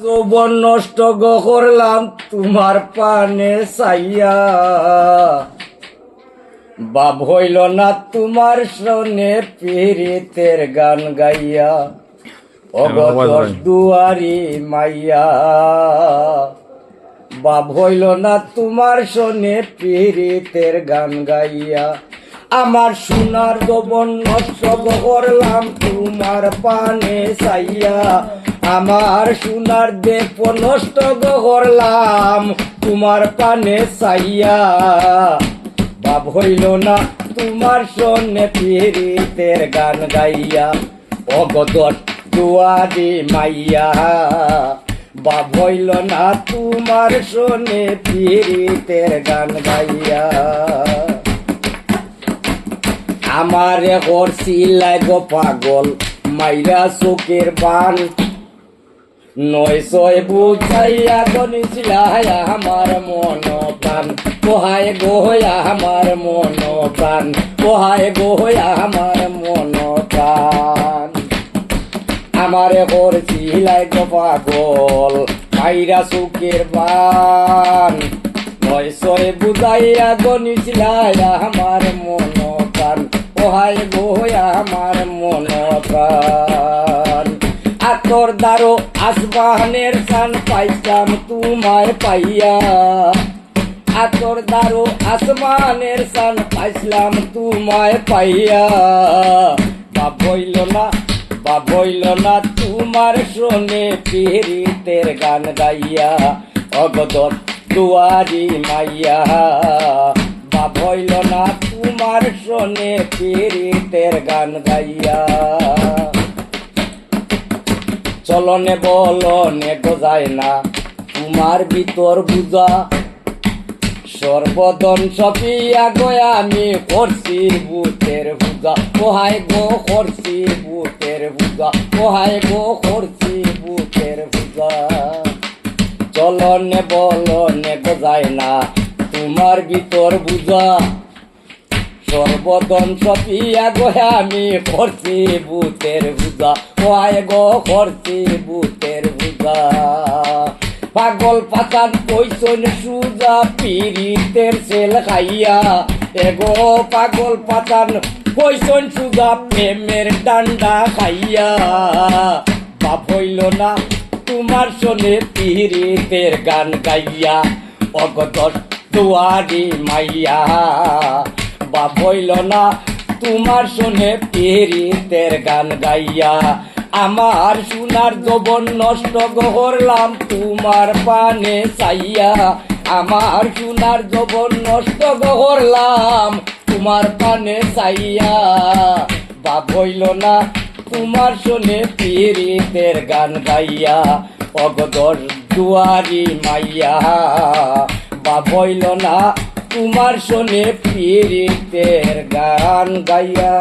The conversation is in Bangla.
যৌবন নষ্ট করলাম তোমার পানে চাইয়া, বাপ হইল না তোমার সনে পীড়িতের গান গাইয়া। অগদশ দুয়ারি মাইয়া, বাপ হইল না তোমার সনে পীড়িতের গান গাইয়া। আমার সোনার যৌবন নষ্ট করলাম তোমার পানে চাইয়া, আমার সোনার দেহ নষ্ট করলাম তোমার পানে চাইয়া। বাপ হইল না তোমার সনে পীড়িতের গান গাইয়া। অগদশ দুয়ারি মাইয়া, বাপ হইল না তোমার সনে পীড়িতের গান গাইয়া। আমারে করছিলাই গো পাগল মাইরা চোখের বান, নয় ছয় বুঝাইয়া গনিছিলাই আমার মন প্রাণ। কোহায় গোয়া আমার মন প্রাণ, কোহায় গোয়া আমার মন প্রাণ। আমারে করছিলাই গো পাগল মাইরা চোখের বান, নয় ছয় বুঝাইয়া গনিছিলাই আমার মন প্রাণ। কোহায় গোয়া আমার মন প্রাণ। আতর দারো আসমানের সান পাইতাম তোমায় পাইয়া, আতর দারো আসমানের সান পাইছিলাম তোমায় পাইয়া। বাপ হইল না, বাপ হইল না তোমার সনে পীড়িতের গান গাইয়া। অগদশ দুয়ারি মাইয়া, বাপ হইল না তোমার সনে পীড়িতের গান গাইয়া। চলনে বলনে গোজায় না তোমার ভিতর বুঝা, সর্বদন সপিয়া গয়া আমি করছি বুতের বুঝা। কোহায় গো করছি বুতের বুঝা, কোহায় গো করছি বুতের বুঝা। চলনে বলনে গোজায় না তোমার ভিতর বুঝা, সর্বদন সপিয়া গয়া আমি করছি বুতের বুঝা। কোহায় গো করছি বুতের বুঝা। পাগল পাতান কইসন সুজা পীড়িতের সেল খাইয়া, এগো পাগল পাতান কইসন সুজা প্রেমের ডান্ডা খাইয়া। বাপ হইল না তোমার সনে পীড়িতের গান গাইয়া। অগদশ দুয়ারি মাইয়া, বাপ হইল না তোমার সনে পীড়িতের গান গাইয়া। আমার সোনার যৌবন নষ্ট করলাম তোমার পানে চাইয়া, আমার সোনার যৌবন নষ্ট করলাম তোমার পানে চাইয়া। বাপ হইল না তোমার সনে পীড়িতের গান গাইয়া। অগদশ দুয়ারি মাইয়া, বাপ হইল না তোমার সনে পীড়িতের গান গাইয়া।